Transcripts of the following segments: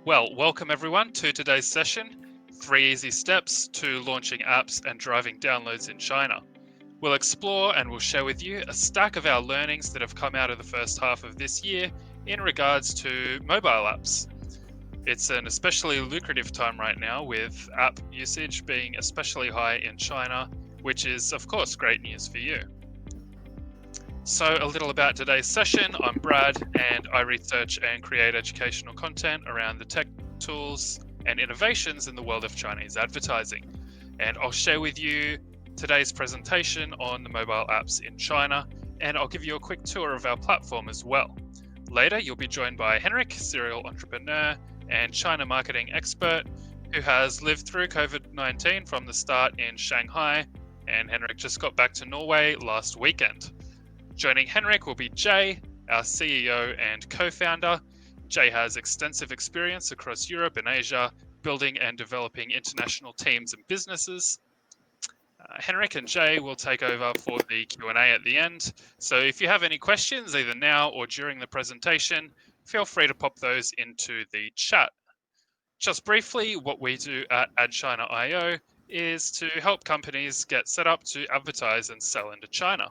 Well, welcome everyone to today's session, 3 easy steps to launching apps and driving downloads in China. We'll explore and we'll share with you a stack of our learnings that have come out of the first half of this year in regards to mobile apps. It's an especially lucrative time right now with app usage being especially high in China, which is of course great news for you. So, a little about today's session. I'm Brad, and I research and create educational content around the tech tools and innovations in the world of Chinese advertising. And I'll share with you today's presentation on the mobile apps in China, and I'll give you a quick tour of our platform as well. Later, you'll be joined by Henrik, serial entrepreneur and China marketing expert, who has lived through COVID-19 from the start in Shanghai, and Henrik just got back to Norway last weekend. Joining Henrik will be Jay, our CEO and co-founder. Jay has extensive experience across Europe and Asia, building and developing international teams and businesses. Henrik and Jay will take over for the Q&A at the end. So if you have any questions, either now or during the presentation, feel free to pop those into the chat. Just briefly, what we do at AdChina.io is to help companies get set up to advertise and sell into China.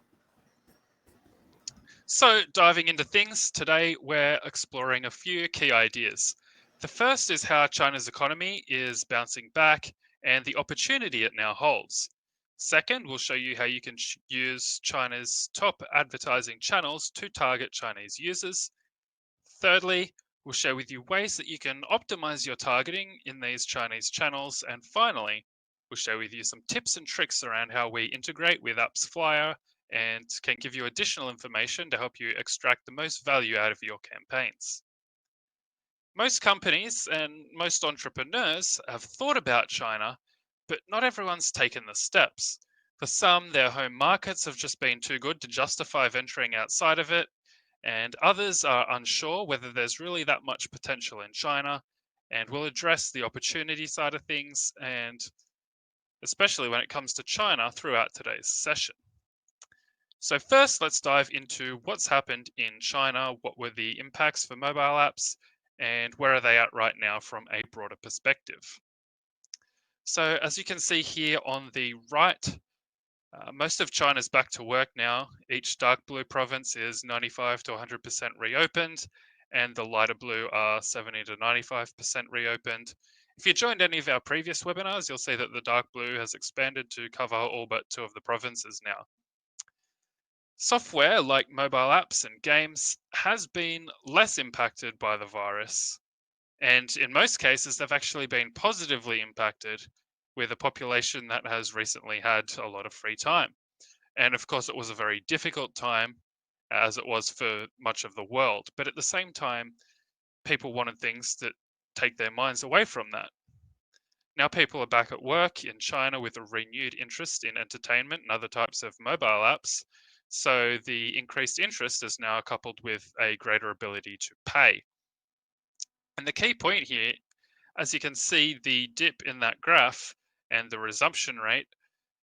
So, diving into things, today we're exploring a few key ideas. The first is how China's economy is bouncing back and the opportunity it now holds. Second, we'll show you how you can use China's top advertising channels to target Chinese users. Thirdly, we'll share with you ways that you can optimize your targeting in these Chinese channels. And finally, we'll share with you some tips and tricks around how we integrate with Apps Flyer and can give you additional information to help you extract the most value out of your campaigns. Most companies and most entrepreneurs have thought about China, but not everyone's taken the steps. For some, their home markets have just been too good to justify venturing outside of it, and others are unsure whether there's really that much potential in China, and we'll address the opportunity side of things, and especially when it comes to China throughout today's session. So first, let's dive into what's happened in China, what were the impacts for mobile apps, and where are they at right now from a broader perspective. So as you can see here on the right, most of China's back to work now. Each dark blue province is 95 to 100% reopened, and the lighter blue are 70 to 95% reopened. If you joined any of our previous webinars, you'll see that the dark blue has expanded to cover all but 2 of the provinces now. Software like mobile apps and games has been less impacted by the virus, and in most cases, they've actually been positively impacted with a population that has recently had a lot of free time. And of course, it was a very difficult time, as it was for much of the world. But at the same time, people wanted things that take their minds away from that. Now, people are back at work in China with a renewed interest in entertainment and other types of mobile apps. So the increased interest is now coupled with a greater ability to pay. And the key point here, as you can see, the dip in that graph and the resumption rate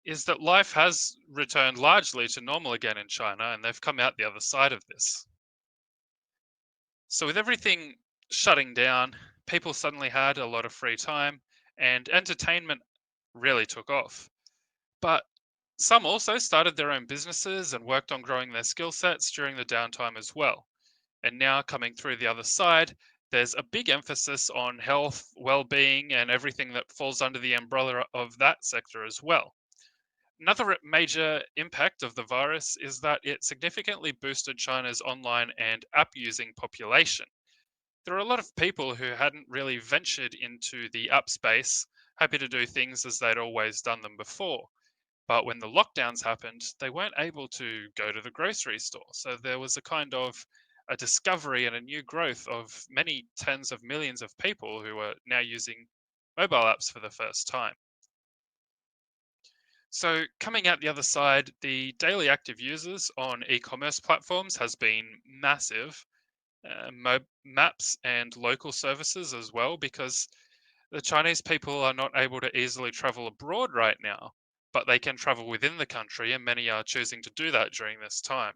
is that life has returned largely to normal again in China, and they've come out the other side of this. So with everything shutting down, people suddenly had a lot of free time, and entertainment really took off. But some also started their own businesses and worked on growing their skill sets during the downtime as well. And now coming through the other side, there's a big emphasis on health, well-being, and everything that falls under the umbrella of that sector as well. Another major impact of the virus is that it significantly boosted China's online and app using population. There are a lot of people who hadn't really ventured into the app space, happy to do things as they'd always done them before. But when the lockdowns happened, they weren't able to go to the grocery store. So there was a kind of a discovery and a new growth of many tens of millions of people who are now using mobile apps for the first time. So coming out the other side, the daily active users on e-commerce platforms has been massive. Maps and local services as well, because the Chinese people are not able to easily travel abroad right now, but they can travel within the country, and many are choosing to do that during this time.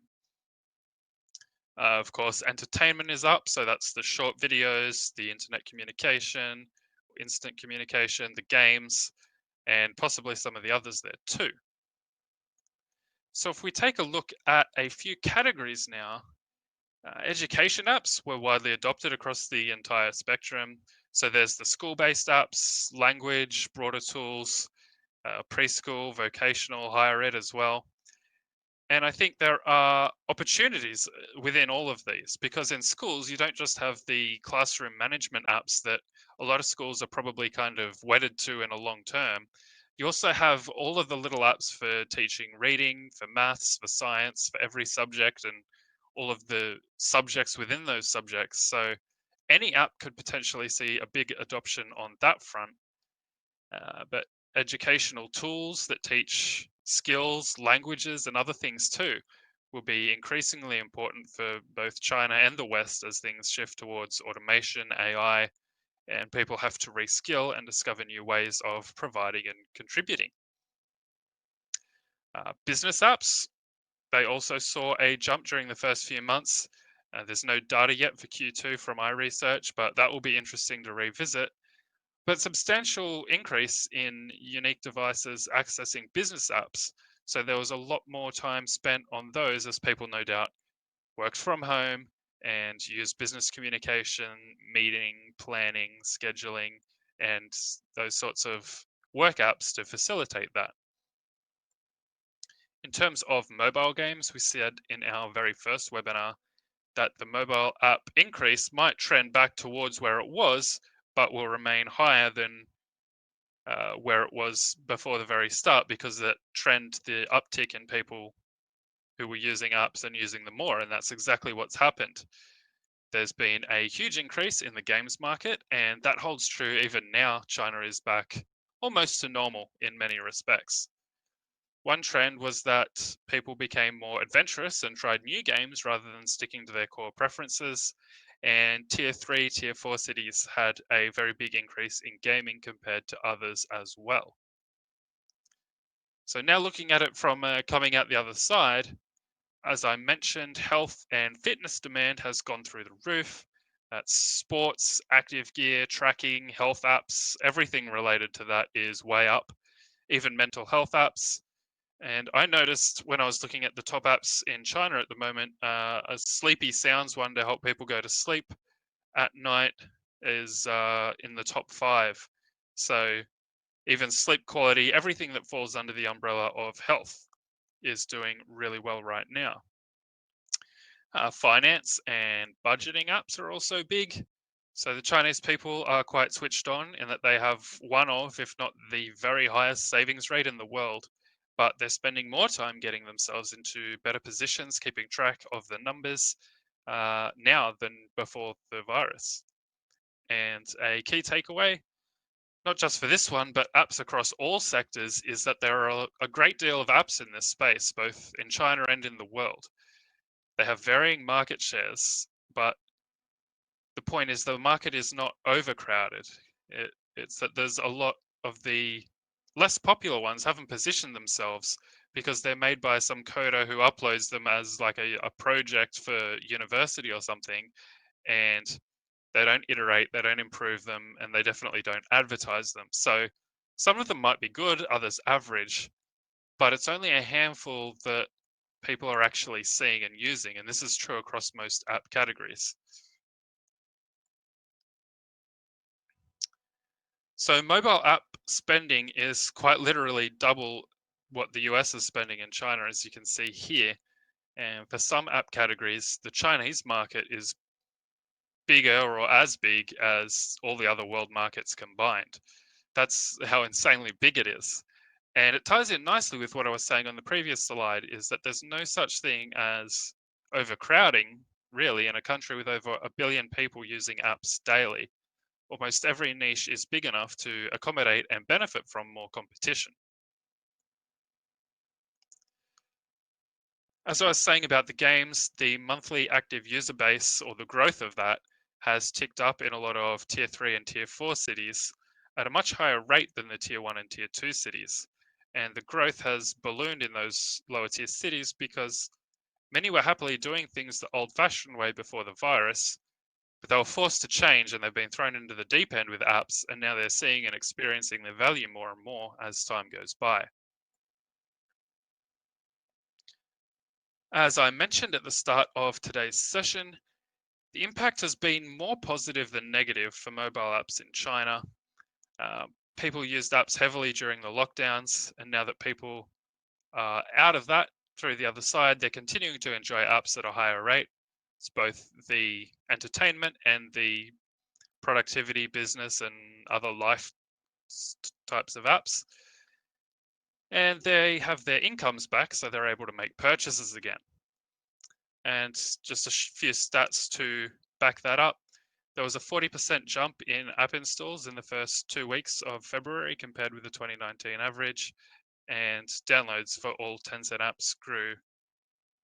Of course, entertainment is up, so that's the short videos, the internet communication, instant communication, the games, and possibly some of the others there too. So if we take a look at a few categories now, education apps were widely adopted across the entire spectrum. So there's the school-based apps, language, broader tools, preschool, vocational, higher ed as well. And I think there are opportunities within all of these because in schools, you don't just have the classroom management apps that a lot of schools are probably kind of wedded to in a long term. You also have all of the little apps for teaching reading, for maths, for science, for every subject, and all of the subjects within those subjects. So any app could potentially see a big adoption on that front. But educational tools that teach skills, languages, and other things too will be increasingly important for both China and the West as things shift towards automation, AI, and people have to reskill and discover new ways of providing and contributing. Business apps, they also saw a jump during the first few months. There's no data yet for Q2 from my research, but that will be interesting to revisit. But substantial increase in unique devices accessing business apps. So there was a lot more time spent on those as people no doubt worked from home and used business communication, meeting, planning, scheduling, and those sorts of work apps to facilitate that. In terms of mobile games, we said in our very first webinar that the mobile app increase might trend back towards where it was, but will remain higher than where it was before the very start because that trend, the uptick in people who were using apps and using them more, and that's exactly what's happened. There's been a huge increase in the games market, and that holds true even now. China is back almost to normal in many respects. One trend was that people became more adventurous and tried new games rather than sticking to their core preferences. And tier 3, tier 4 cities had a very big increase in gaming compared to others as well. So now looking at it from coming out the other side, as I mentioned, health and fitness demand has gone through the roof. That's sports, active gear, tracking, health apps, everything related to that is way up, even mental health apps. And I noticed when I was looking at the top apps in China at the moment, a sleepy sounds one to help people go to sleep at night is in the top 5. So even sleep quality, everything that falls under the umbrella of health is doing really well right now. Finance and budgeting apps are also big. So the Chinese people are quite switched on in that they have one of, if not the very highest savings rate in the world, but they're spending more time getting themselves into better positions, keeping track of the numbers now than before the virus. And a key takeaway, not just for this one, but apps across all sectors, is that there are a great deal of apps in this space, both in China and in the world. They have varying market shares, but the point is the market is not overcrowded. It's that there's a lot of the less popular ones haven't positioned themselves because they're made by some coder who uploads them as like a project for university or something, and they don't iterate, they don't improve them, and they definitely don't advertise them. So some of them might be good, others average, but it's only a handful that people are actually seeing and using, and this is true across most app categories. So mobile app spending is quite literally double what the US is spending in China, as you can see here. And for some app categories, the Chinese market is bigger or as big as all the other world markets combined. That's how insanely big it is. And it ties in nicely with what I was saying on the previous slide, is that there's no such thing as overcrowding, really, in a country with over 1 billion people using apps daily. Almost every niche is big enough to accommodate and benefit from more competition. As I was saying about the games, the monthly active user base, or the growth of that, has ticked up in a lot of tier 3 and tier 4 cities at a much higher rate than the tier 1 and tier 2 cities. And the growth has ballooned in those lower tier cities because Many were happily doing things the old-fashioned way before the virus, but they were forced to change and they've been thrown into the deep end with apps, and now they're seeing and experiencing their value more and more as time goes by. As I mentioned at the start of today's session, the impact has been more positive than negative for mobile apps in China. People used apps heavily during the lockdowns, and now that people are out of that through the other side, they're continuing to enjoy apps at a higher rate. It's both the entertainment and the productivity, business, and other life types of apps. And they have their incomes back, so they're able to make purchases again. And just a few stats to back that up. There was a 40% jump in app installs in the first 2 weeks of February compared with the 2019 average, and downloads for all Tencent apps grew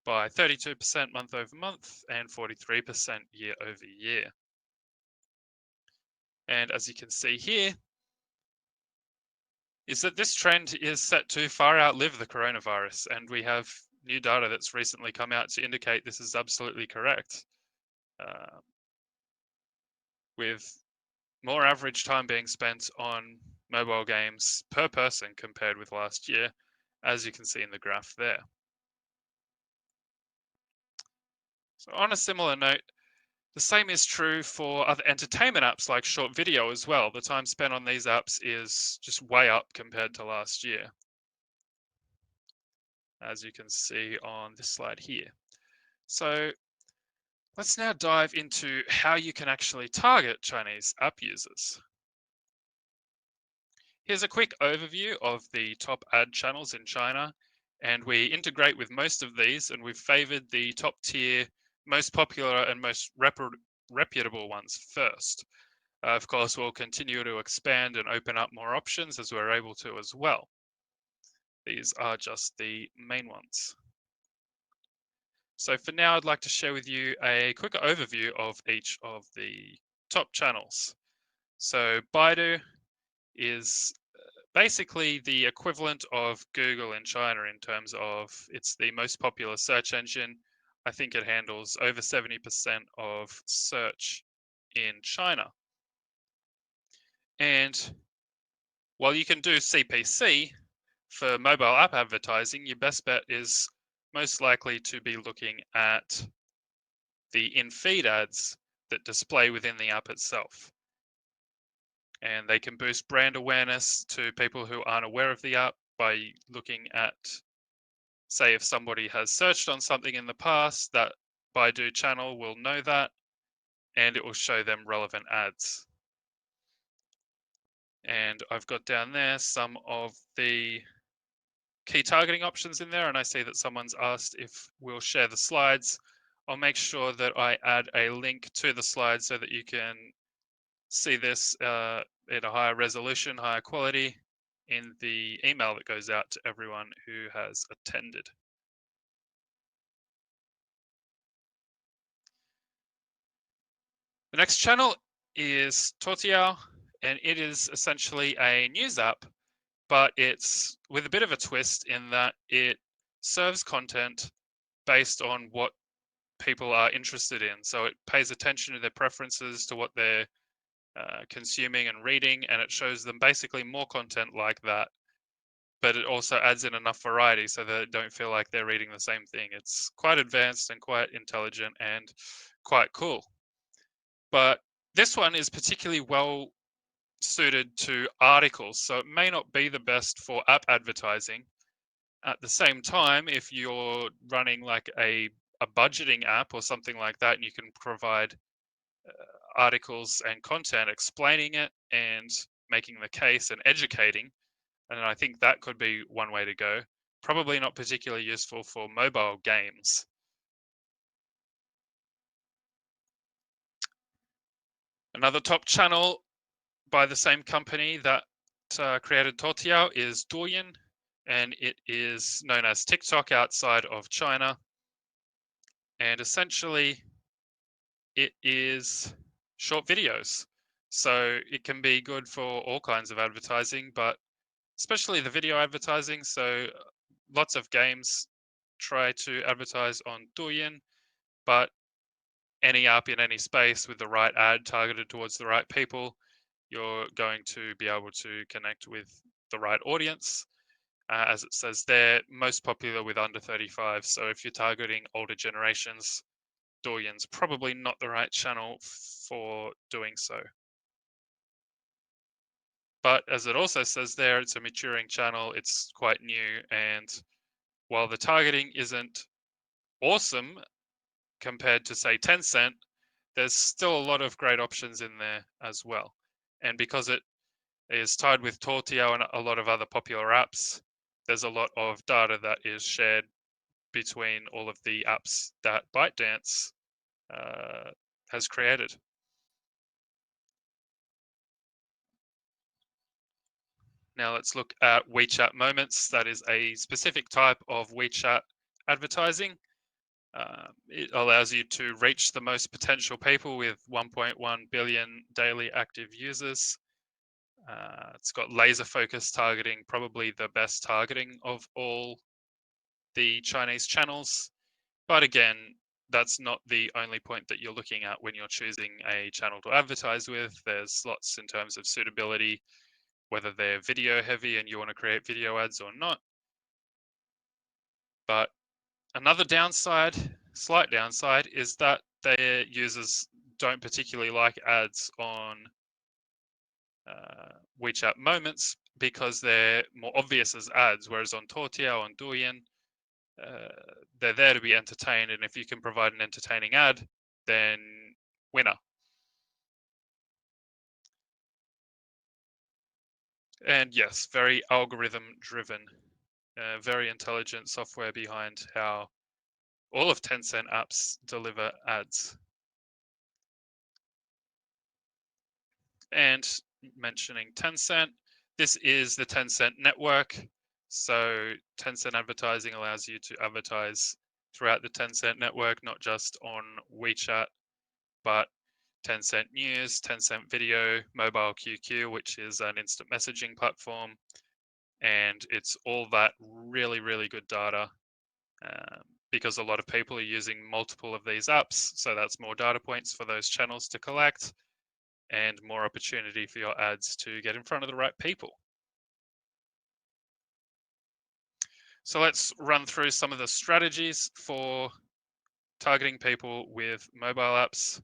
by 32% month over month and 43% year over year. And as you can see here, is that this trend is set to far outlive the coronavirus, and we have new data that's recently come out to indicate this is absolutely correct. With more average time being spent on mobile games per person compared with last year, as you can see in the graph there. So on a similar note, the same is true for other entertainment apps like short video as well. The time spent on these apps is just way up compared to last year, as you can see on this slide here. So let's now dive into how you can actually target Chinese app users. Here's a quick overview of the top ad channels in China, and we integrate with most of these, and we've favored the top tier, most popular and most reputable ones first. Of course, we'll continue to expand and open up more options as we're able to as well. These are just the main ones. So for now, I'd like to share with you a quick overview of each of the top channels. So Baidu is basically the equivalent of Google in China in terms of it's the most popular search engine. I think it handles over 70% of search in China. And while you can do CPC for mobile app advertising, your best bet is most likely to be looking at the in-feed ads that display within the app itself. And they can boost brand awareness to people who aren't aware of the app by looking at, say, if somebody has searched on something in the past, that Baidu channel will know that, and it will show them relevant ads. And I've got down there some of the key targeting options in there, and I see that someone's asked if we'll share the slides. I'll make sure that I add a link to the slides so that you can see this at a higher resolution, higher quality in the email that goes out to everyone who has attended. The next channel is Toutiao, and it is essentially a news app, but it's with a bit of a twist in that it serves content based on what people are interested in. So it pays attention to their preferences, to what they're consuming and reading, and it shows them basically more content like that. But it also adds in enough variety so that they don't feel like they're reading the same thing. It's quite advanced and quite intelligent and quite cool. But this one is particularly well suited to articles, so it may not be the best for app advertising. At the same time, if you're running like a budgeting app or something like that, and you can provide articles and content explaining it and making the case and educating, and I think that could be one way to go. Probably not particularly useful for mobile games. Another top channel by the same company that created Toutiao is Douyin, and it is known as TikTok outside of China. And essentially, it is short videos. So it can be good for all kinds of advertising, but especially the video advertising. So lots of games try to advertise on Douyin, but any app in any space with the right ad targeted towards the right people, you're going to be able to connect with the right audience. As it says there, most popular with under 35. So if you're targeting older generations, Douyin's probably not the right channel for doing so. But as it also says there, it's a maturing channel, it's quite new, and while the targeting isn't awesome compared to, say, Tencent, there's still a lot of great options in there as well. And because it is tied with Tortio and a lot of other popular apps, there's a lot of data that is shared between all of the apps that ByteDance has created. Now let's look at WeChat Moments. That is a specific type of WeChat advertising. It allows you to reach the most potential people with 1.1 billion daily active users. It's got laser focus targeting, probably the best targeting of all the Chinese channels. But again, that's not the only point that you're looking at when you're choosing a channel to advertise with. There's lots in terms of suitability, whether they're video heavy and you want to create video ads or not. But another downside, slight downside, is that their users don't particularly like ads on WeChat Moments because they're more obvious as ads, whereas on Toutiao and Douyin, they're there to be entertained, and if you can provide an entertaining ad, then winner. And yes, very algorithm driven, very intelligent software behind how all of Tencent apps deliver ads. And mentioning Tencent, this is the Tencent network. So Tencent advertising allows you to advertise throughout the Tencent network, not just on WeChat, but Tencent News, Tencent Video, Mobile QQ, which is an instant messaging platform. And it's all that really, really good data because a lot of people are using multiple of these apps. So that's more data points for those channels to collect and more opportunity for your ads to get in front of the right people. So let's run through some of the strategies for targeting people with mobile apps.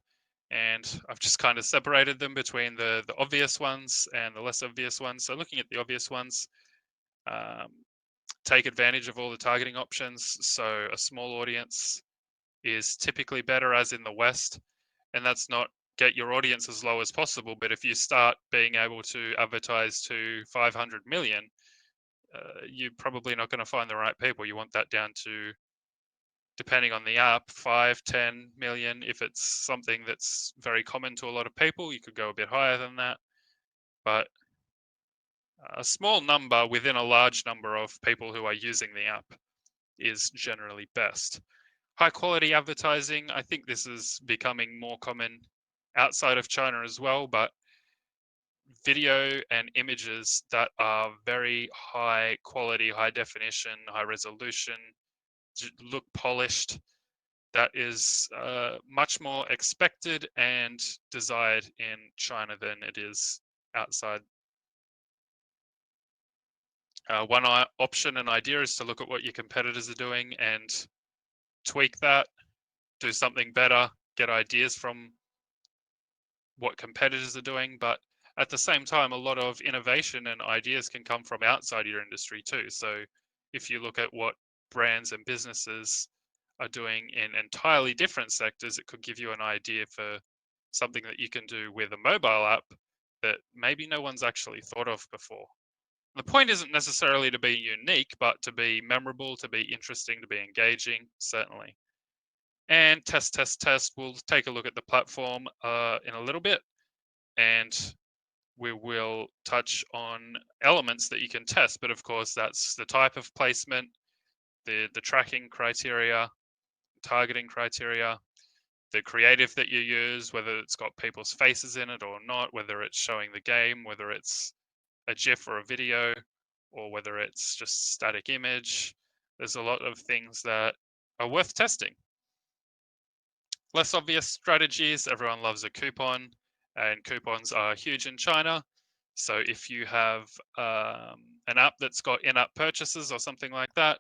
And I've just kind of separated them between the obvious ones and the less obvious ones. So looking at the obvious ones, take advantage of all the targeting options. So a small audience is typically better, as in the West. And that's not get your audience as low as possible. But if you start being able to advertise to 500 million, you're probably not going to find the right people. You want that down to, depending on the app, 5, 10 million. If it's something that's very common to a lot of people, you could go a bit higher than that. But a small number within a large number of people who are using the app is generally best. High quality advertising, I think this is becoming more common outside of China as well, but video and images that are very high quality, high definition, high resolution, look polished, that is much more expected and desired in China than it is outside. One option and idea is to look at what your competitors are doing and tweak that, do something better, get ideas from what competitors are doing. But at the same time, a lot of innovation and ideas can come from outside your industry too. So if you look at what brands and businesses are doing in entirely different sectors, it could give you an idea for something that you can do with a mobile app that maybe no one's actually thought of before. The point isn't necessarily to be unique, but to be memorable, to be interesting, to be engaging, certainly. And test, test, test. We'll take a look at the platform in a little bit, and we will touch on elements that you can test. But of course, that's the type of placement, the tracking criteria, targeting criteria, the creative that you use, whether it's got people's faces in it or not, whether it's showing the game, whether it's a GIF or a video, or whether it's just static image, there's a lot of things that are worth testing. Less obvious strategies, everyone loves a coupon, and coupons are huge in China. So if you have an app that's got in-app purchases or something like that,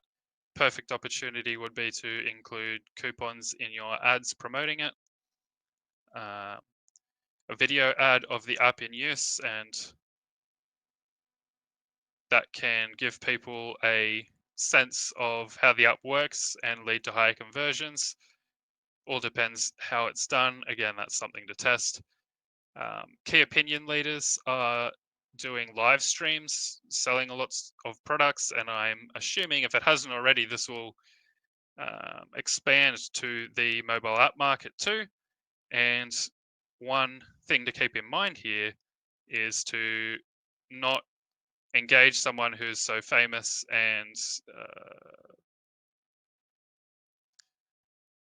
perfect opportunity would be to include coupons in your ads promoting it. A video ad of the app in use, and that can give people a sense of how the app works and lead to higher conversions. All depends how it's done. Again, that's something to test. Key opinion leaders are doing live streams, selling a lot of products, and I'm assuming if it hasn't already, this will expand to the mobile app market too. And one thing to keep in mind here is to not engage someone who's so famous and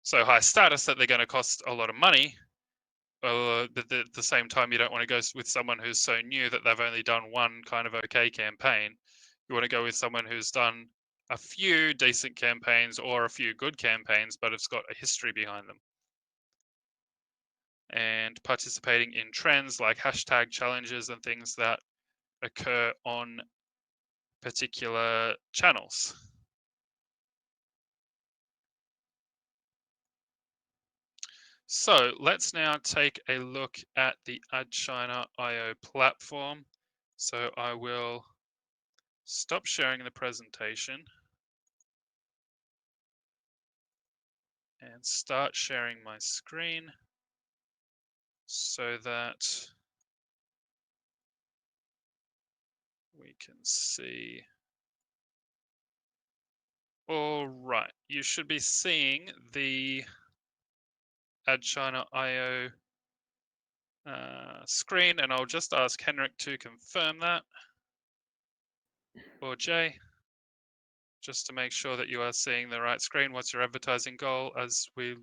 so high status that they're going to cost a lot of money. But at the same time, you don't want to go with someone who's so new that they've only done one kind of okay campaign. You want to go with someone who's done a few decent campaigns or a few good campaigns, but it's got a history behind them. And participating in trends like hashtag challenges and things that occur on particular channels. So let's now take a look at the AdChina.io platform. So I will stop sharing the presentation and start sharing my screen so that we can see. All right, you should be seeing the AdChina.io screen, and I'll just ask Henrik to confirm that, or Jay, just to make sure that you are seeing the right screen. What's your advertising goal as we...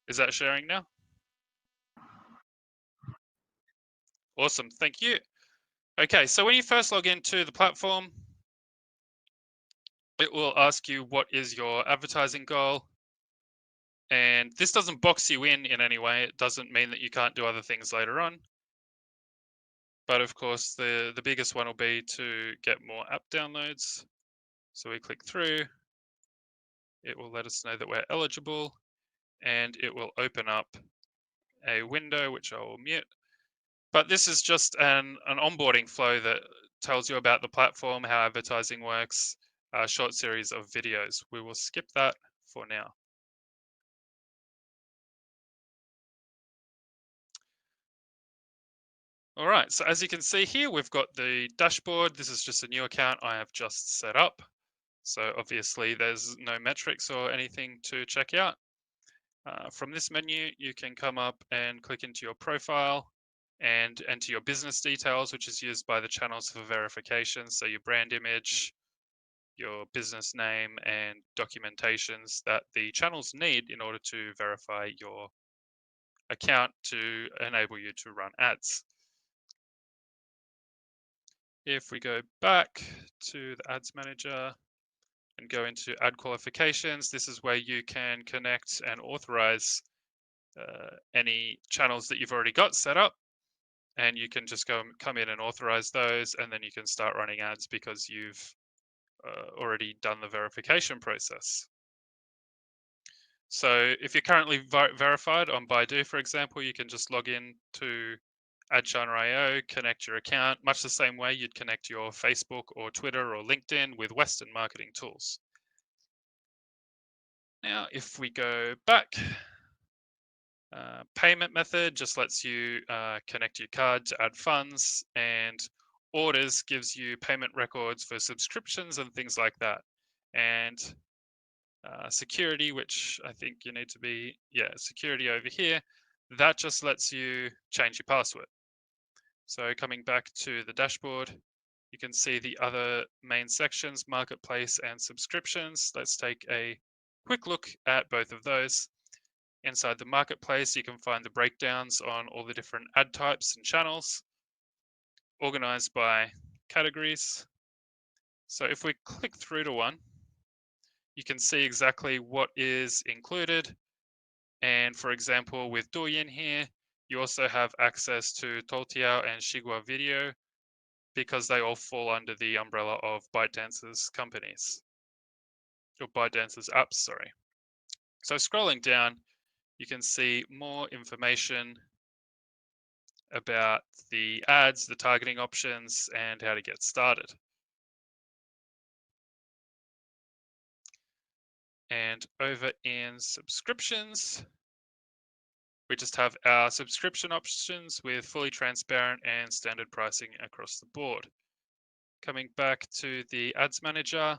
Is that sharing now? Awesome, thank you. Okay, so when you first log into the platform, it will ask you what is your advertising goal. And this doesn't box you in any way. It doesn't mean that you can't do other things later on. But of course, the biggest one will be to get more app downloads. So we click through, it will let us know that we're eligible, and it will open up a window, which I will mute. But this is just an onboarding flow that tells you about the platform, how advertising works, a short series of videos. We will skip that for now. All right, so as you can see here, we've got the dashboard. This is just a new account I have just set up. So obviously there's no metrics or anything to check out. From this menu, you can come up and click into your profile and enter your business details, which is used by the channels for verification. So your brand image, your business name, and documentations that the channels need in order to verify your account to enable you to run ads. If we go back to the ads manager and go into ad qualifications, this is where you can connect and authorize any channels that you've already got set up. And you can just come in and authorize those, and then you can start running ads because you've already done the verification process. So if you're currently verified on Baidu, for example, you can just log in to AdChina.io, connect your account, much the same way you'd connect your Facebook or Twitter or LinkedIn with Western marketing tools. Now, if we go back, payment method just lets you connect your card to add funds, and orders gives you payment records for subscriptions and things like that. And security, which I think you need to be, security over here, that just lets you change your password. So coming back to the dashboard, you can see the other main sections, marketplace and subscriptions. Let's take a quick look at both of those. Inside the marketplace, you can find the breakdowns on all the different ad types and channels, organized by categories. So if we click through to one, you can see exactly what is included. And for example, with Douyin here, you also have access to Toutiao and Shigua Video because they all fall under the umbrella of ByteDance's companies, or ByteDance's apps, sorry. So scrolling down, you can see more information about the ads, the targeting options, and how to get started. And over in subscriptions, we just have our subscription options with fully transparent and standard pricing across the board. Coming back to the ads manager,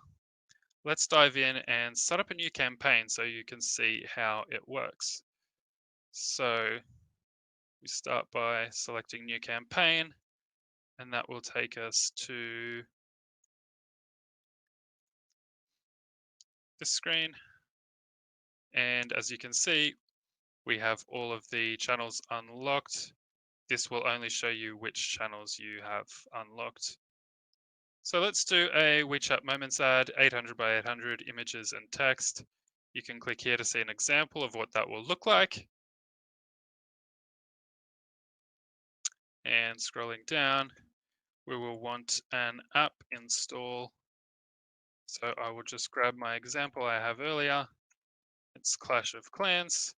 let's dive in and set up a new campaign so you can see how it works. So we start by selecting new campaign, and that will take us to this screen. And as you can see, we have all of the channels unlocked. This will only show you which channels you have unlocked. So let's do a WeChat Moments ad, 800 by 800 images and text. You can click here to see an example of what that will look like. And scrolling down, we will want an app install. So I will just grab my example I have earlier. It's Clash of Clans.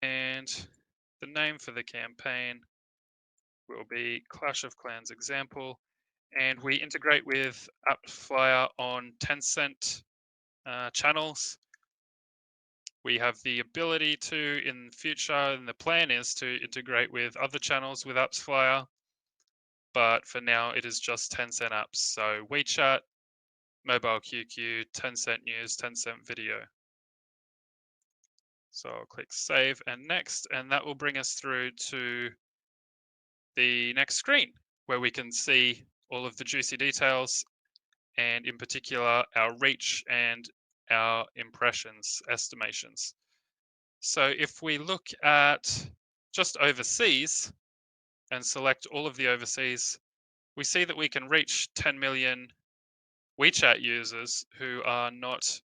And the name for the campaign will be Clash of Clans example. And we integrate with AppsFlyer on Tencent channels. We have the ability to, in future, and the plan is to integrate with other channels with AppsFlyer. But for now, it is just Tencent apps. So WeChat, Mobile QQ, Tencent News, Tencent Video. So I'll click Save and Next, and that will bring us through to the next screen where we can see all of the juicy details and in particular our reach and our impressions estimations. So if we look at just overseas and select all of the overseas, we see that we can reach 10 million WeChat users who are not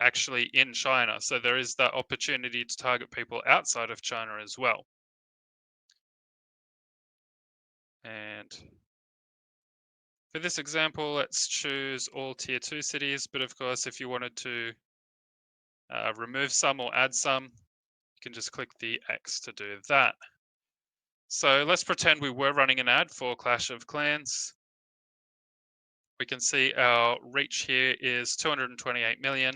actually in China. So there is that opportunity to target people outside of China as well. And for this example, let's choose all tier 2 cities. But of course, if you wanted to remove some or add some, you can just click the X to do that. So let's pretend we were running an ad for Clash of Clans. We can see our reach here is 228 million.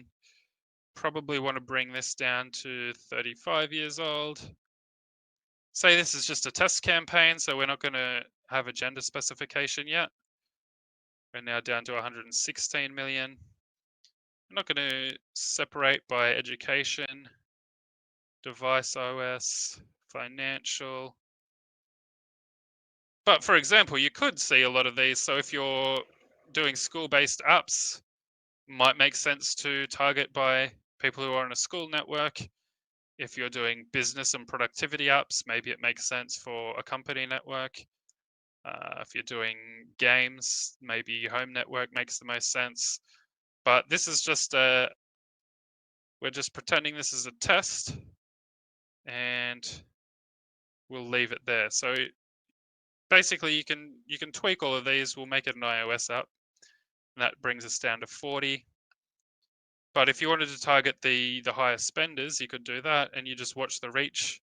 Probably want to bring this down to 35 years old. Say this is just a test campaign, so we're not going to have a gender specification yet. We're now down to 116 million. I'm not going to separate by education, device OS, financial. But for example, you could see a lot of these. So if you're doing school-based apps, might make sense to target by people who are on a school network. If you're doing business and productivity apps, maybe it makes sense for a company network. If you're doing games, maybe your home network makes the most sense. But this is just we're just pretending this is a test, and we'll leave it there. So basically, you can tweak all of these. We'll make it an iOS app. And that brings us down to 40. But if you wanted to target the highest spenders, you could do that, and you just watch the reach,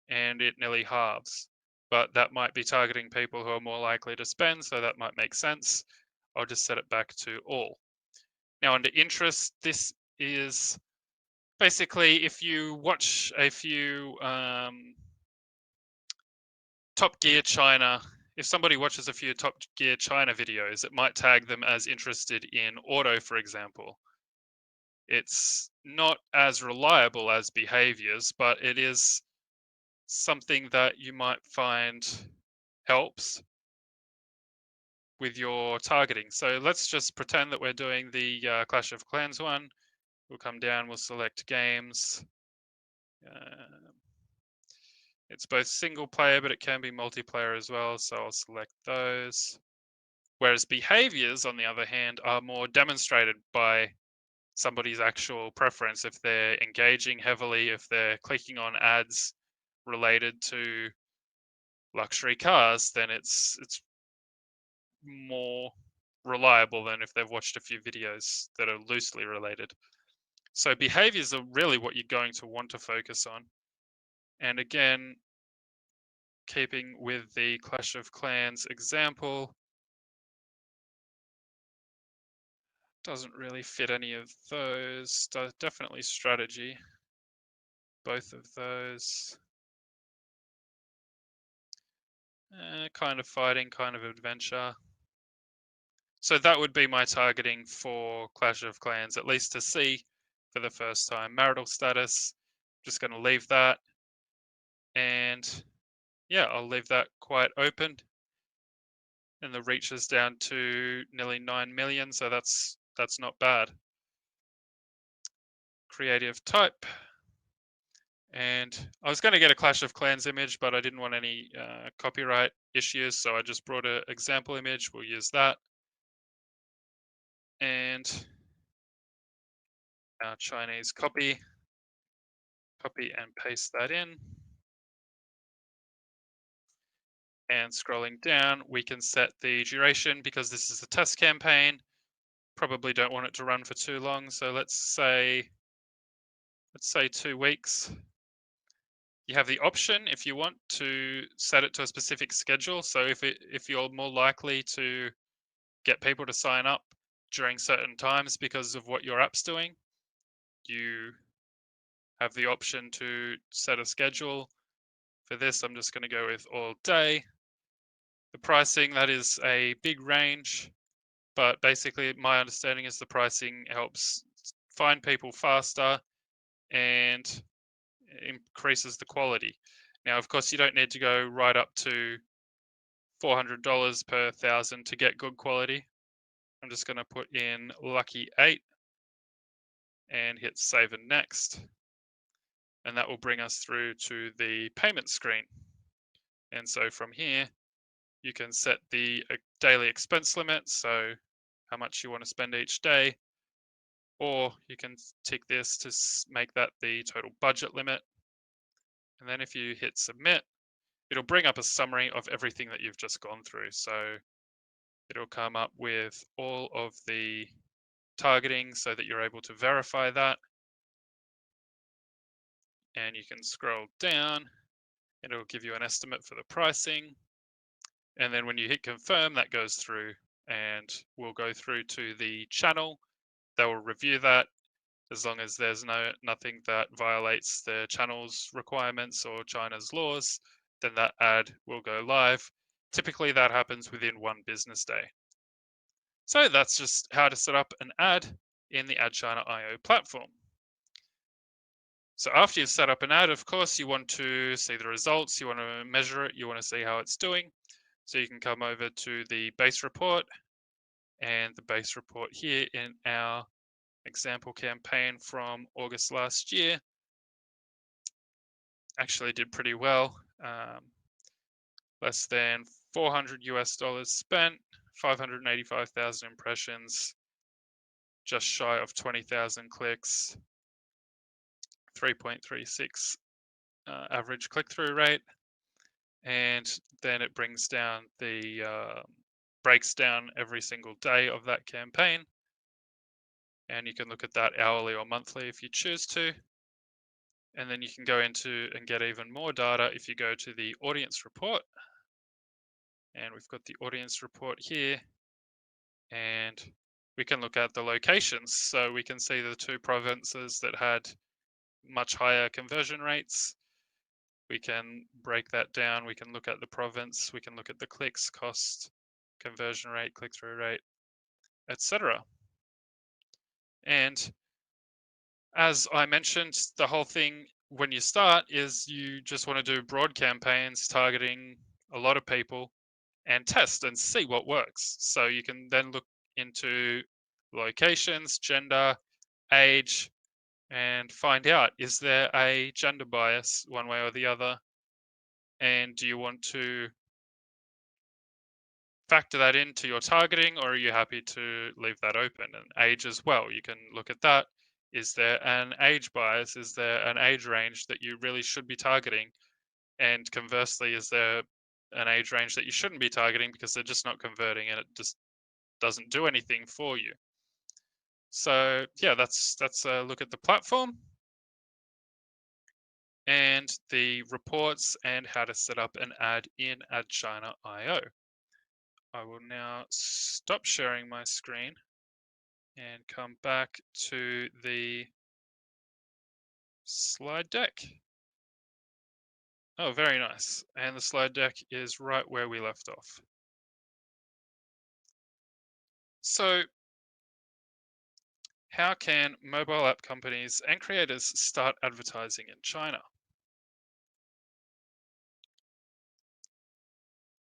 and it nearly halves. But that might be targeting people who are more likely to spend, so that might make sense. I'll just set it back to all. Now under interest, this is basically if you watch a few Top Gear China, if somebody watches a few Top Gear China videos, it might tag them as interested in auto, for example. It's not as reliable as behaviors, but it is something that you might find helps with your targeting. So let's just pretend that we're doing the Clash of Clans one. We'll come down, we'll select games. It's both single player, but it can be multiplayer as well. So I'll select those. Whereas behaviors, on the other hand, are more demonstrated by somebody's actual preference. If they're engaging heavily, if they're clicking on ads related to luxury cars, then it's more reliable than if they've watched a few videos that are loosely related. So behaviors are really what you're going to want to focus on. And again, keeping with the Clash of Clans example, doesn't really fit any of those. Definitely strategy, both of those. Kind of fighting, kind of adventure. So that would be my targeting for Clash of Clans, at least to see for the first time. Marital status, just going to leave that. And yeah, I'll leave that quite open. And the reach is down to nearly 9 million, so that's not bad. Creative type. And I was going to get a Clash of Clans image, but I didn't want any copyright issues, so I just brought an example image. We'll use that. And our Chinese copy and paste that in. And scrolling down, we can set the duration because this is a test campaign. Probably don't want it to run for too long. So let's say 2 weeks. You have the option if you want to set it to a specific schedule. So if you're more likely to get people to sign up during certain times because of what your app's doing, you have the option to set a schedule. For this, I'm just going to go with all day. The pricing, that is a big range, but basically my understanding is the pricing helps find people faster and increases the quality. Now, of course, you don't need to go right up to $400 per 1,000 to get good quality. I'm just going to put in lucky 8 and hit save and next. And that will bring us through to the payment screen. And so from here, you can set the daily expense limit, so how much you want to spend each day, or you can tick this to make that the total budget limit. And then if you hit submit, it'll bring up a summary of everything that you've just gone through. So it'll come up with all of the targeting so that you're able to verify that. And you can scroll down, it'll give you an estimate for the pricing. And then when you hit confirm, that goes through and will go through to the channel. They will review that. As long as there's nothing that violates the channel's requirements or China's laws, then that ad will go live. Typically that happens within 1 business day. So that's just how to set up an ad in the AdChina.io platform. So after you've set up an ad, of course, you want to see the results, you want to measure it, you want to see how it's doing. So you can come over to the base report, and the base report here in our example campaign from August last year actually did pretty well. Less than $400 spent, 585,000 impressions, just shy of 20,000 clicks, 3.36 average click-through rate. And then it brings down the breaks down every single day of that campaign. And you can look at that hourly or monthly if you choose to. And then you can go into and get even more data if you go to the audience report. And we've got the audience report here. And we can look at the locations. So we can see the 2 provinces that had much higher conversion rates. We can break that down. We can look at the province. We can look at the clicks, cost, conversion rate, click-through rate, etc. And as I mentioned, the whole thing when you start is you just want to do broad campaigns targeting a lot of people and test and see what works. So you can then look into locations, gender, age, and find out, is there a gender bias one way or the other? And do you want to factor that into your targeting, or are you happy to leave that open? And age as well, you can look at that. Is there an age bias? Is there an age range that you really should be targeting? And conversely, is there an age range that you shouldn't be targeting because they're just not converting and it just doesn't do anything for you? So yeah, that's a look at the platform and the reports and how to set up an ad in AdChina.io. I will now stop sharing my screen and come back to the slide deck. Oh, very nice. And the slide deck is right where we left off. So how can mobile app companies and creators start advertising in China?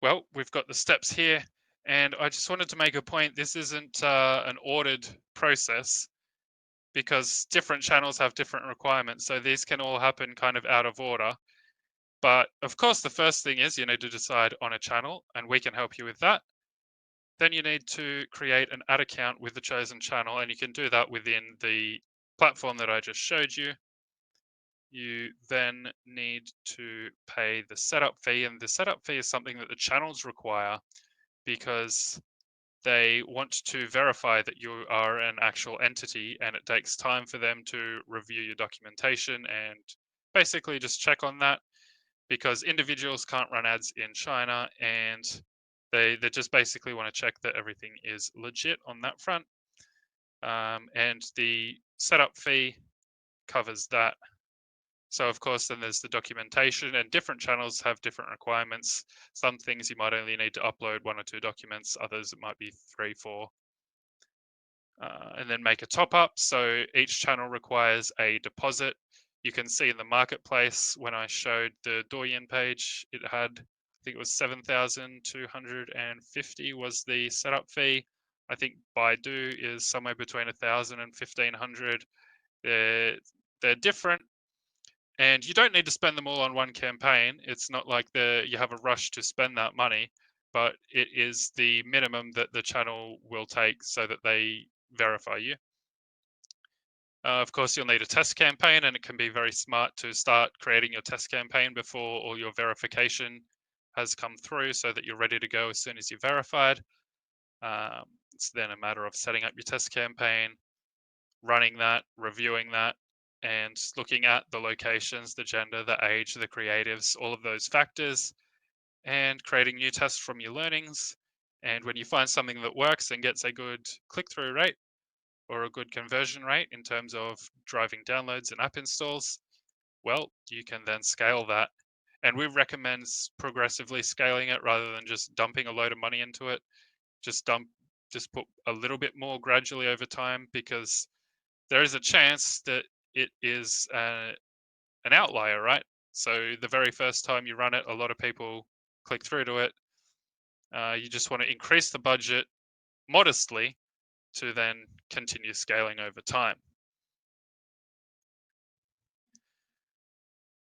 Well, we've got the steps here, and I just wanted to make a point. This isn't an ordered process because different channels have different requirements. So these can all happen kind of out of order. But of course, the first thing is you need to decide on a channel, and we can help you with that. Then you need to create an ad account with the chosen channel, and you can do that within the platform that I just showed you. You then need to pay the setup fee, and the setup fee is something that the channels require because they want to verify that you are an actual entity, and it takes time for them to review your documentation and basically just check on that, because individuals can't run ads in China, and they just basically want to check that everything is legit on that front. And the setup fee covers that. So of course, then there's the documentation, and different channels have different requirements. Some things you might only need to upload 1 or 2 documents, others it might be 3, 4. And then make a top up. So each channel requires a deposit. You can see in the marketplace when I showed the Douyin page, it had, I think it was 7,250 was the setup fee. I think Baidu is somewhere between 1,000 and 1,500. They're different, and you don't need to spend them all on one campaign. It's not like you have a rush to spend that money, but it is the minimum that the channel will take so that they verify you. Of course, you'll need a test campaign, and it can be very smart to start creating your test campaign before all your verification has come through so that you're ready to go as soon as you're verified. It's then a matter of setting up your test campaign, running that, reviewing that, and looking at the locations, the gender, the age, the creatives, all of those factors, and creating new tests from your learnings. And when you find something that works and gets a good click-through rate or a good conversion rate in terms of driving downloads and app installs, well, you can then scale that. And we recommend progressively scaling it rather than just dumping a load of money into it. Just put a little bit more gradually over time, because there is a chance that it is an outlier, right? So the very first time you run it, a lot of people click through to it. You just want to increase the budget modestly to then continue scaling over time.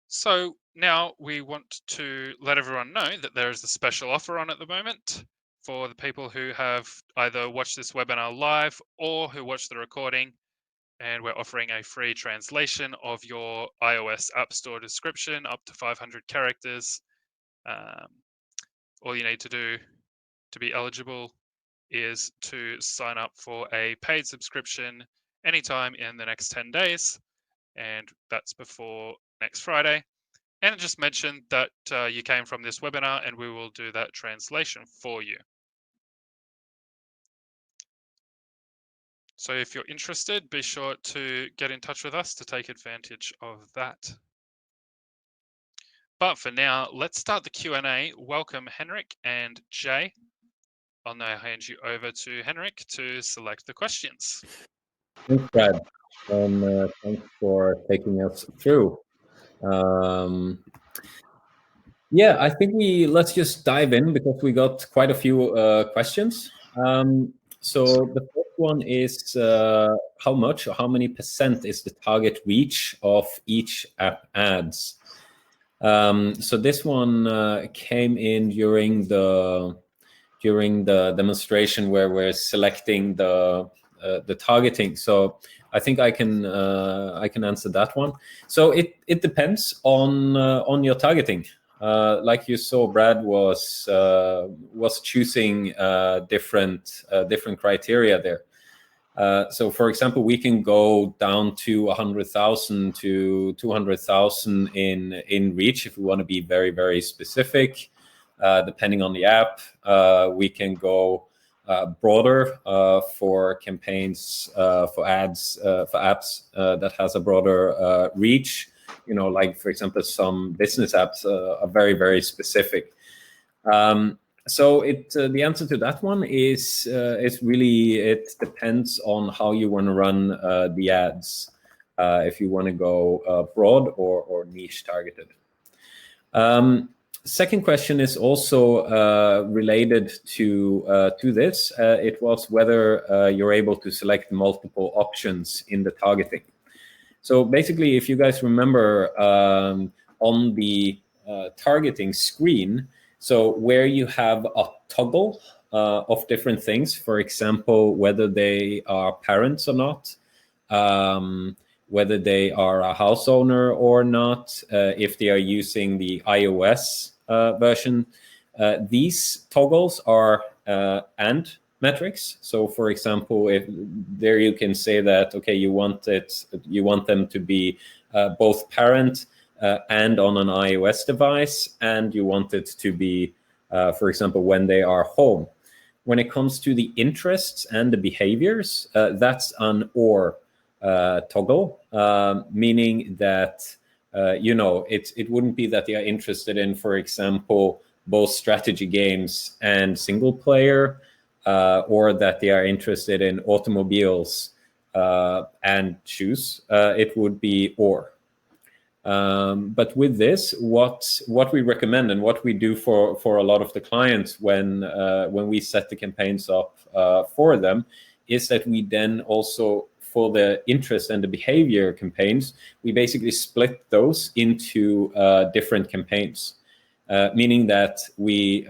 So now we want to let everyone know that there is a special offer on at the moment for the people who have either watched this webinar live or who watched the recording. And we're offering a free translation of your iOS App Store description up to 500 characters. All you need to do to be eligible is to sign up for a paid subscription anytime in the next 10 days, and that's before next Friday. And just mention that you came from this webinar, and we will do that translation for you. So if you're interested, be sure to get in touch with us to take advantage of that. But for now, let's start the Q&A. Welcome, Henrik and Jay. I'll now hand you over to Henrik to select the questions. Thanks, Brad. And thanks for taking us through. Yeah, I think let's just dive in because we got quite a few questions. So the first one is how much or how many percent is the target reach of each app ads? So this one came in during during the demonstration where we're selecting the targeting. So I think I can answer that one. So it depends on your targeting. Like you saw, Brad was choosing different criteria there. So, for example, we can go down to 100,000 to 200,000 in reach if we want to be very, very specific. Depending on the app, we can go broader for campaigns, for ads, for apps that has a broader reach. Like, for example, some business apps are very, very specific. So the answer to that one is really, it depends on how you want to run the ads, if you want to go broad or niche targeted. Second question is also related to this. It was whether you're able to select multiple options in the targeting. So basically, if you guys remember, on the targeting screen, so where you have a toggle of different things, for example, whether they are parents or not, whether they are a house owner or not, if they are using the iOS version, these toggles are and metrics. So, for example, if there you can say that, okay, you want them to be both parent and on an iOS device, and you want it to be, for example, when they are home. When it comes to the interests and the behaviors, that's an or toggle, meaning that it wouldn't be that they are interested in, for example, both strategy games and single player, or that they are interested in automobiles and shoes. It would be or. But with this, what we recommend and what we do for a lot of the clients when we set the campaigns up for them is that we then also, for the interest and the behavior campaigns, we basically split those into different campaigns, meaning that we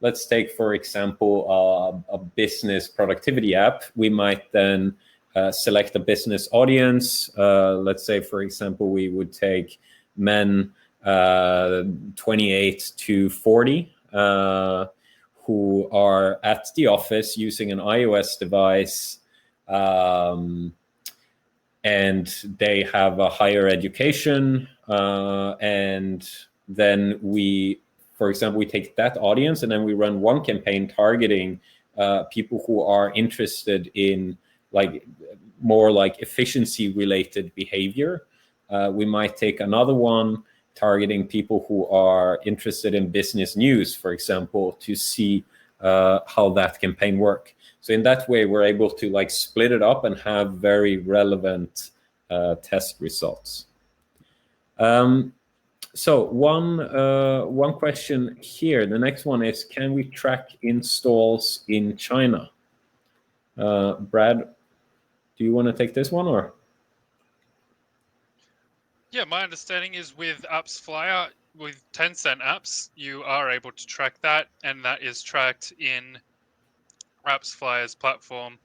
let's take, for example, a business productivity app. We might then select a business audience. Let's say, for example, we would take men 28 to 40 who are at the office using an iOS device, and they have a higher education, and then we, for example, we take that audience and then we run one campaign targeting people who are interested in more efficiency related behavior. We might take another one targeting people who are interested in business news, for example, to see how that campaign work. So in that way, we're able to split it up and have very relevant test results. So one question here. The next one is, can we track installs in China? Brad, do you want to take this one, or? Yeah, my understanding is with Apps Flyer, with Tencent apps, you are able to track that, and that is tracked in Apps Flyer's platform.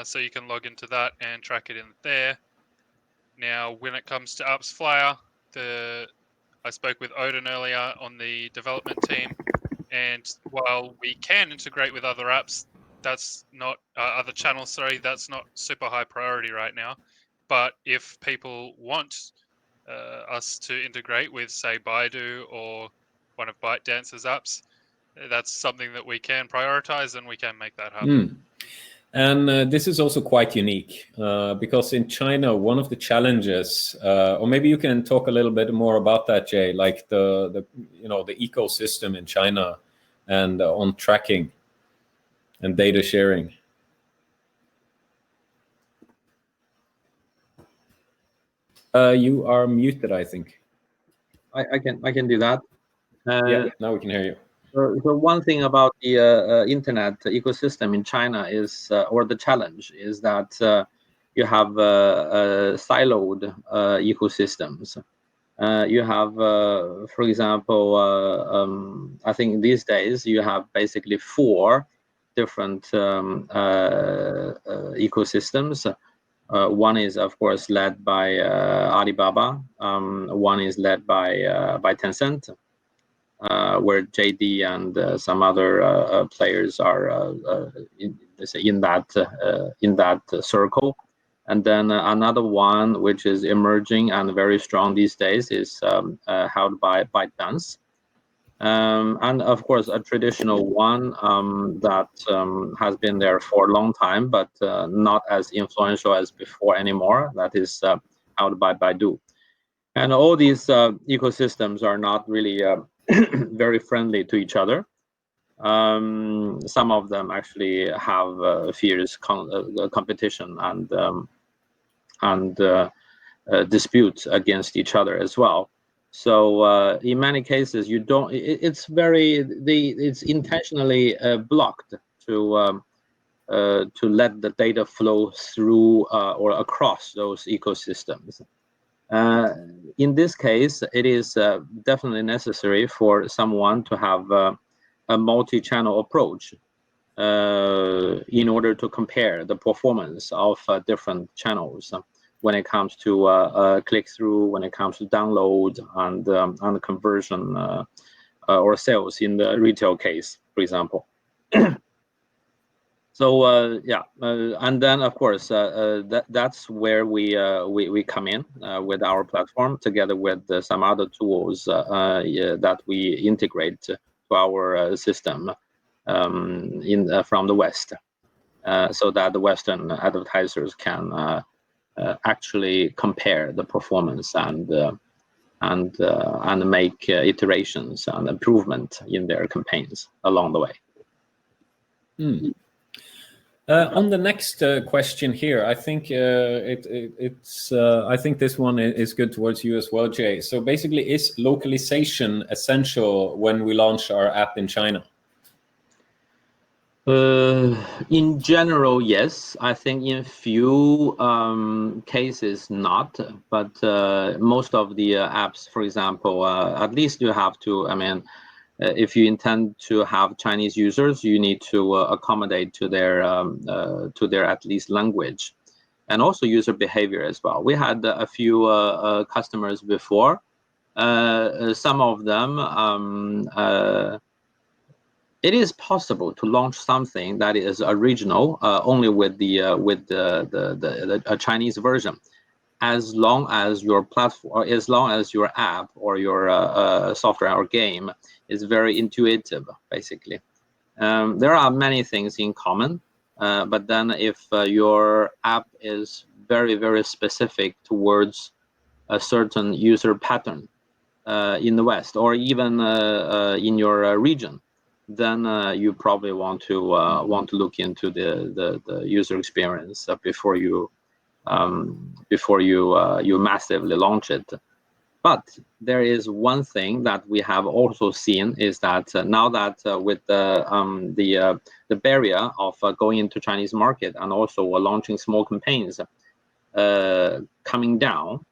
So you can log into that and track it in there. Now, when it comes to Apps Flyer, I spoke with Odin earlier on the development team, and while we can integrate with other apps, that's not other channels. Sorry, that's not super high priority right now. But if people want us to integrate with, say, Baidu or one of ByteDance's apps, that's something that we can prioritize, and we can make that happen. And this is also quite unique because in China, one of the challenges, or maybe you can talk a little bit more about that, Jay, like the ecosystem in China and on tracking and data sharing. You are muted, I think. I can do that. Yeah, now we can hear you. So one thing about the internet ecosystem in China is, or the challenge is that you have siloed ecosystems. You have, for example, I think these days you have basically 4 different ecosystems. One is, of course, led by Alibaba. One is led by Tencent, where JD and some other players are in that circle. And then another one which is emerging and very strong these days is held by ByteDance. And of course, a traditional one that has been there for a long time, but not as influential as before anymore. That is held by Baidu. And all these ecosystems are not really very friendly to each other. Some of them actually have fierce competition and disputes against each other as well. So in many cases, you don't. It's intentionally blocked to let the data flow through or across those ecosystems. In this case, it is definitely necessary for someone to have a multi-channel approach in order to compare the performance of different channels when it comes to click-through, when it comes to download and conversion or sales in the retail case, for example. So and then of course that's where we come in with our platform, together with some other tools that we integrate to our system from the West, so that the Western advertisers can actually compare the performance and make iterations and improvement in their campaigns along the way. On the next question here, I think I think this one is good towards you as well, Jay. So basically, is localization essential when we launch our app in China? In general, yes. I think in few cases not, but most of the apps, for example, at least you have to, I mean, if you intend to have Chinese users, you need to accommodate to their at least language, and also user behavior as well. We had a few customers before. Some of them, it is possible to launch something that is original only with a Chinese version, as long as your platform, as long as your app or your software or game is very intuitive, basically. There are many things in common, but then if your app is very, very specific towards a certain user pattern in the West, or even in your region, then you probably want to look into the user experience before you massively launch it. But there is one thing that we have also seen is that now that with the barrier of going into Chinese market and also launching small campaigns coming down,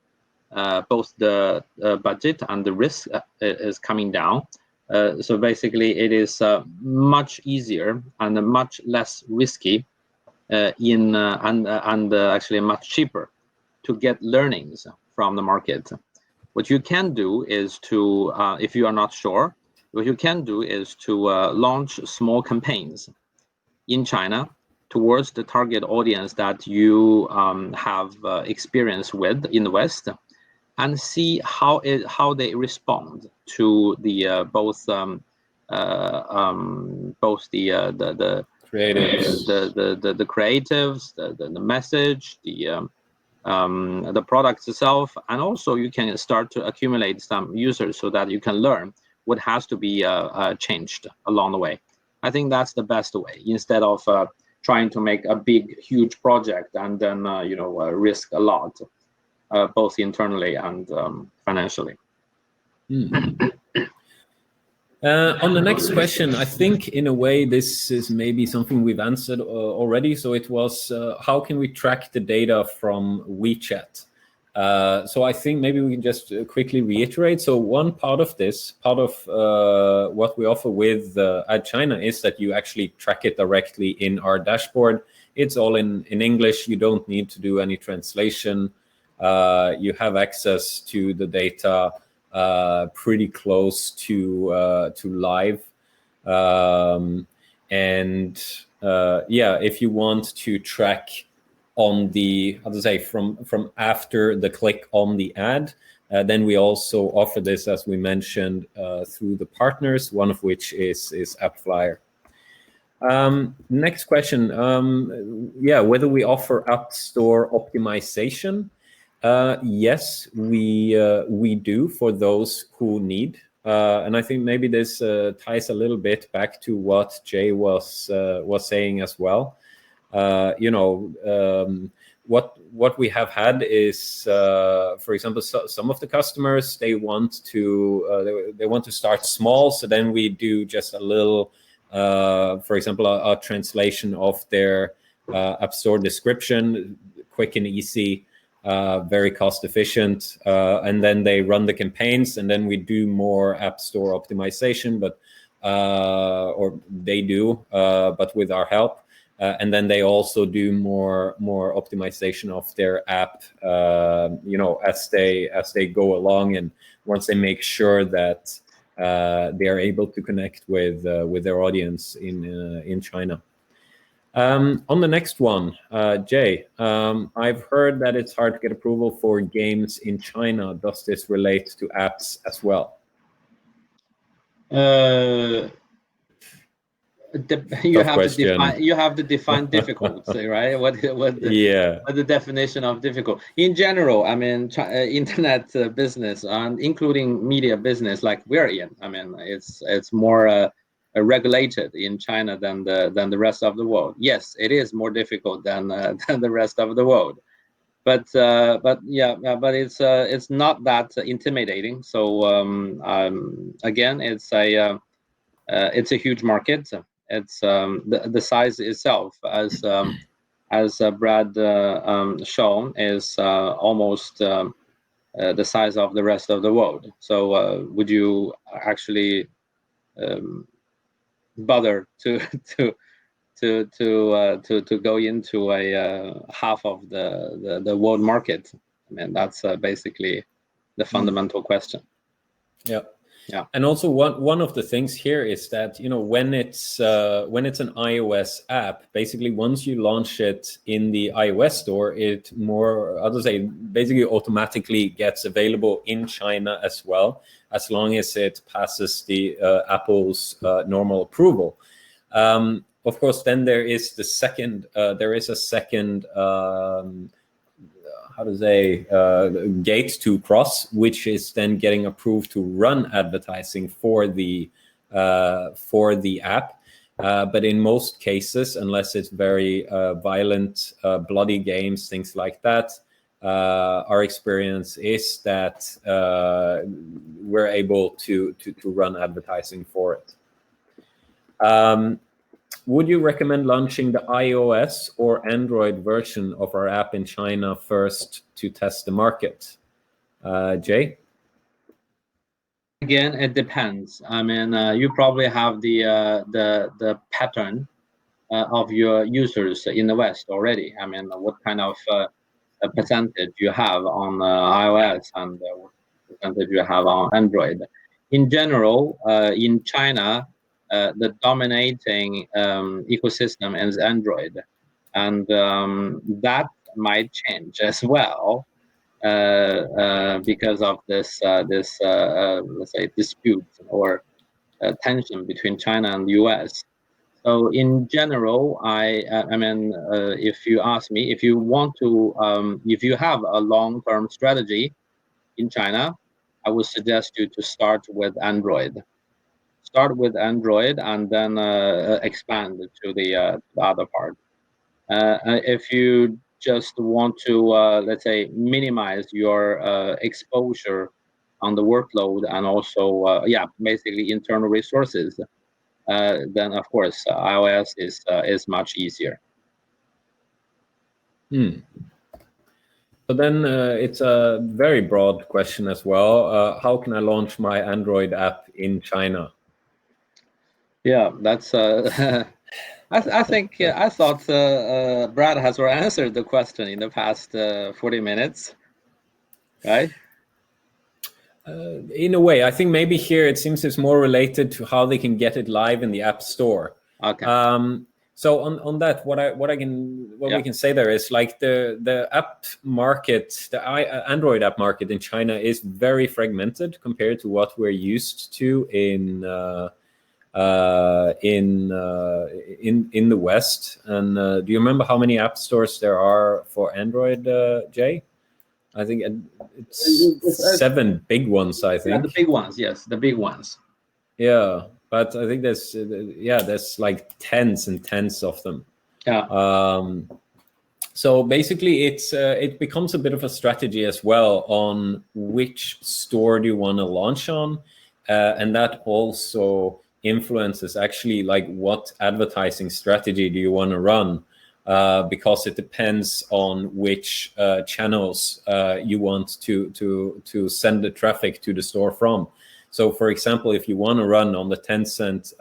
both the budget and the risk is coming down. So basically, it is much easier and much less risky and actually much cheaper to get learnings from the market. What you can do is to, if you are not sure, what you can do is to launch small campaigns in China towards the target audience that you have experience with in the West, and see how they respond to the both the Creatives. the creatives, the message, the product itself, and also you can start to accumulate some users so that you can learn what has to be changed along the way. I think that's the best way, instead of trying to make a big, huge project and then risk a lot, both internally and financially. On the next question, I think in a way this is maybe something we've answered already. So it was, how can we track the data from WeChat? So I think maybe we can just quickly reiterate. So one part of what we offer with Ad China is that you actually track it directly in our dashboard. It's all in English. You don't need to do any translation. You have access to the data pretty close to live. If you want to track on the, from after the click on the ad, then we also offer this, as we mentioned, through the partners, one of which is AppFlyer. Next question, whether we offer App Store optimization. Yes, we do for those who need. And I think maybe this ties a little bit back to what Jay was saying as well. What we have had is, for example, some of the customers, they want to start small, so then we do just a little, for example, a translation of their App Store description, quick and easy, very cost efficient, and then they run the campaigns, and then we do more App Store optimization, but with our help. And then they also do more optimization of their app, as they go along, and once they make sure that they are able to connect with their audience in China. On the next one, Jay, I've heard that it's hard to get approval for games in China. Does this relate to apps as well? You have to define difficulty, right? What the definition of difficult in general? I mean, internet business and including media business like we're in. I mean, it's more regulated in China than the rest of the world. Yes, it is more difficult than the rest of the world, but it's not that intimidating. So again, it's a huge market. It's the size itself, as Brad shown, is almost the size of the rest of the world. So would you actually bother to go into a half of the world market? I mean, that's basically the fundamental question. Yeah, and also one of the things here is that when it's an iOS app, basically once you launch it in the iOS store, it basically automatically gets available in China as well, as long as it passes the Apple's normal approval. Of course, then there is a second gate to cross, which is then getting approved to run advertising for the app. But in most cases, unless it's very violent, bloody games, things like that, our experience is that we're able to run advertising for it. Would you recommend launching the iOS or Android version of our app in China first to test the market? Jay? Again, it depends. I mean, you probably have the pattern of your users in the West already. I mean, what kind of percentage you have on iOS and what percentage you have on Android. In general, in China, the dominating ecosystem is Android, and that might change as well because of this let's say dispute or tension between China and the US. So in general, I mean, if you ask me, if you want to, if you have a long-term strategy in China, I would suggest you to start with Android. Start with Android and then expand to the other part. If you just want to, let's say, minimize your exposure on the workload and also, basically internal resources, then of course iOS is much easier. So then it's a very broad question as well. How can I launch my Android app in China? Yeah, that's. I think I thought Brad has already answered the question in the past 40 minutes, right? In a way, I think maybe here it seems it's more related to how they can get it live in the App Store. Okay. So on that, what we can say there is like the app market, the Android app market in China is very fragmented compared to what we're used to in the West. And do you remember how many app stores there are for Android, Jay? I think it's 7 big ones. I think the big ones, yes, the big ones. Yeah, but I think there's like tens and tens of them. Yeah. So basically, it becomes a bit of a strategy as well on which store do you want to launch on, and that also influences actually like what advertising strategy do you want to run, because it depends on which channels you want to send the traffic to the store from. So, for example, if you want to run on the Tencent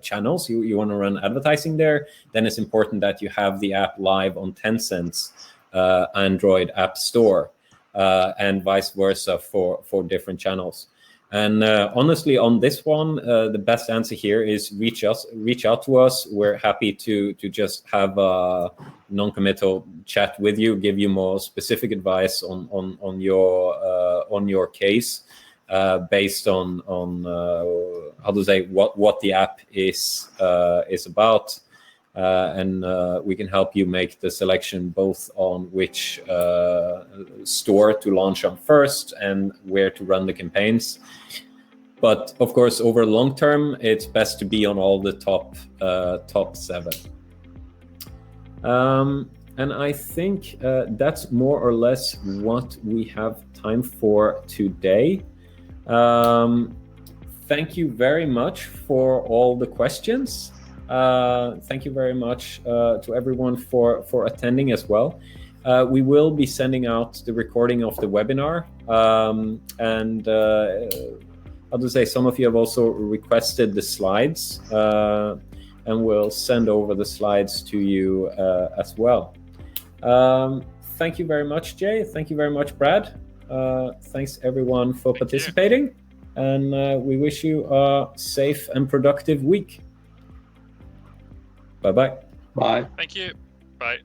channels, you want to run advertising there, then it's important that you have the app live on Tencent's Android app store, and vice versa for different channels. And honestly, on this one, the best answer here is reach out to us. We're happy to just have a non-committal chat with you, give you more specific advice on your case. Based on how to say what the app is about, and we can help you make the selection both on which store to launch on first and where to run the campaigns. But of course, over long term, it's best to be on all the top 7. And I think that's more or less what we have time for today. Thank you very much for all the questions. Thank you very much to everyone for attending as well. We will be sending out the recording of the webinar, and I'll just say some of you have also requested the slides, and we'll send over the slides to you as well. Thank you very much, Jay. Thank you very much, Brad. Thanks everyone for participating, and we wish you a safe and productive week. Bye-bye. Bye. Thank you. Bye.